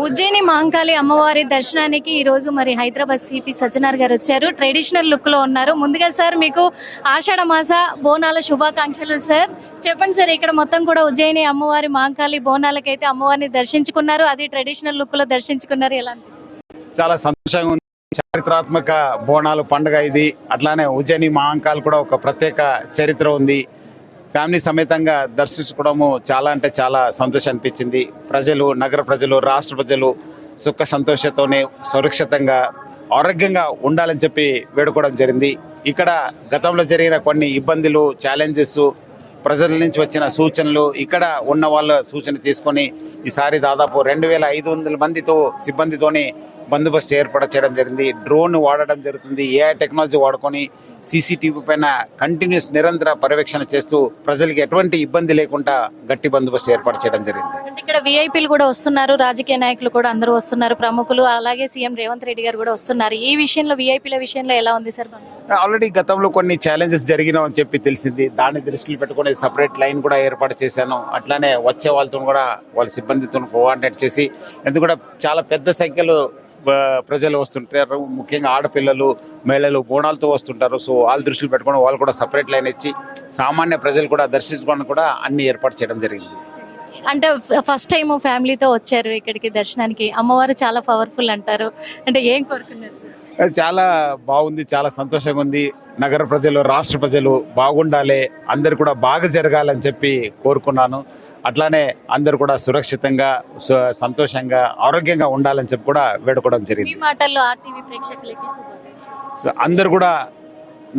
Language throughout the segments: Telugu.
ఉజ్జయిని మహంకాళి అమ్మవారి దర్శనానికి ఈ రోజు మరి హైదరాబాద్ సిపి సజ్జనార్ గారు వచ్చారు. ట్రెడిషనల్ లుక్ లో ఉన్నారు. ముందుగా సార్ మీకు ఆషాఢ మాస బోనాల శుభాకాంక్షలు సార్. చెప్పండి సార్, ఇక్కడ మొత్తం కూడా ఉజ్జయిని అమ్మవారి మహంకాళి బోనాలకైతే అమ్మవారిని దర్శించుకున్నారు. అది ట్రెడిషనల్ లుక్ లో దర్శించుకున్నారు. ఎలా అనిపించింది? చాలా సంతోషంగా ఉంది. చారిత్రాత్మక బోనాలు పండుగ ఇది. అట్లానే ఉజ్జయిని మహంకాళి కూడా ఒక ప్రత్యేక చరిత్ర ఉంది. ఫ్యామిలీ సమేతంగా దర్శించుకోవడము చాలా అంటే చాలా సంతోషం అనిపించింది. ప్రజలు, నగర ప్రజలు, రాష్ట్ర ప్రజలు సుఖ సంతోషంతోనే సురక్షితంగా ఆరోగ్యంగా ఉండాలని చెప్పి వేడుకోవడం జరిగింది. ఇక్కడ గతంలో జరిగిన కొన్ని ఇబ్బందులు, ఛాలెంజెస్, ప్రజల నుంచి వచ్చిన సూచనలు, ఇక్కడ ఉన్న వాళ్ళ సూచన తీసుకొని ఈసారి దాదాపు 2500 మందితో సిబ్బందితోని బందోబస్తు ఏర్పాటు చేయడం జరిగింది. డ్రోన్ వాడడం జరుగుతుంది. ఏఐ టెక్నాలజీ వాడుకొని సీసీటీవీ పైన కంటిన్యూస్ నిరంతర పర్యవేక్షణ చేస్తూ ప్రజలకి ఎటువంటి ఇబ్బంది లేకుండా గట్టి బందోబస్తు ఏర్పాటు చేయడం జరిగింది. అంటే ఇక్కడ విఐపీలు కూడా వస్తున్నారు, రాజకీయ నాయకులు కూడా అందరూ వస్తున్నారు, ప్రముఖులు, అలాగే సీఎం రేవంత్ రెడ్డి గారు కూడా వస్తున్నారు. ఈ విషయంలో విఐపీల విషయంలో ఎలా ఉంది సార్? ఆల్రెడీ గతంలో కొన్ని ఛాలెంజెస్ జరిగినాయని చెప్పి తెలిసింది. దాన్ని దృష్టిలో పెట్టుకుని సపరేట్ లైన్ కూడా ఏర్పాటు చేశాను. అట్లానే వచ్చే వాళ్ళతో కూడా వాళ్ళ సిబ్బందితో కోఆర్డినేట్ చేసి, ఎందుకంటే చాలా పెద్ద సంఖ్యలో ప్రజలు వస్తుంటారు, ముఖ్యంగా ఆడపిల్లలు, మహిళలు బోనాలతో వస్తుంటారు. సో వాళ్ళ దృష్టిలో పెట్టుకుని వాళ్ళు కూడా సపరేట్ లైన్ ఇచ్చి సామాన్య ప్రజలు కూడా దర్శించుకోవడానికి కూడా అన్ని ఏర్పాటు చేయడం జరిగింది. అంటే ఫస్ట్ టైం ఫ్యామిలీతో వచ్చారు ఇక్కడికి దర్శనానికి. అమ్మవారు చాలా పవర్ఫుల్ అంటారు. అంటే ఏం కోరుకున్నారు సార్? అది చాలా బాగుంది, చాలా సంతోషంగా ఉంది. నగర ప్రజలు, రాష్ట్ర ప్రజలు బాగుండాలి, అందరు కూడా బాగా జరగాలని చెప్పి కోరుకున్నాను. అట్లానే అందరు కూడా సురక్షితంగా, సంతోషంగా, ఆరోగ్యంగా ఉండాలని చెప్పి కూడా వేడుకోవడం జరిగింది. మీ మాటల్లో ఆర్టీవీ ప్రేక్షకులకి శుభాకాంక్షలు. సో అందరు కూడా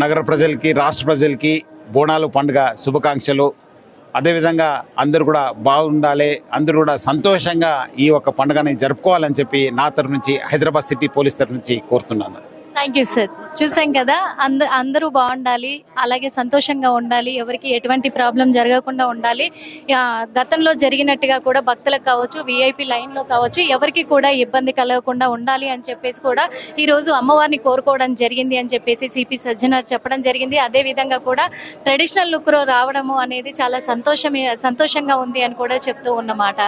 నగర ప్రజలకి, రాష్ట్ర ప్రజలకి బోనాలు పండుగ శుభాకాంక్షలు. అదేవిధంగా అందరూ కూడా బాగుండాలి, అందరూ కూడా సంతోషంగా ఈ ఒక్క పండుగని జరుపుకోవాలని చెప్పి నా తరఫు నుంచి, హైదరాబాద్ సిటీ పోలీస్ తరఫు నుంచి కోరుతున్నాను. Thank you sir. చూసాం కదా, అందరూ బాగుండాలి, అలాగే సంతోషంగా ఉండాలి, ఎవరికి ఎటువంటి ప్రాబ్లం జరగకుండా ఉండాలి. గతంలో జరిగినట్టుగా కూడా భక్తులకు కావచ్చు, విఐపి లైన్లో కావచ్చు, ఎవరికి కూడా ఇబ్బంది కలగకుండా ఉండాలి అని చెప్పేసి కూడా ఈరోజు అమ్మవారిని కోరుకోవడం జరిగింది అని చెప్పేసి సిపి సజ్జనార్ చెప్పడం జరిగింది. అదేవిధంగా కూడా ట్రెడిషనల్ లుక్లో రావడము అనేది చాలా సంతోషంగా ఉంది అని కూడా చెప్తూ ఉన్నమాట.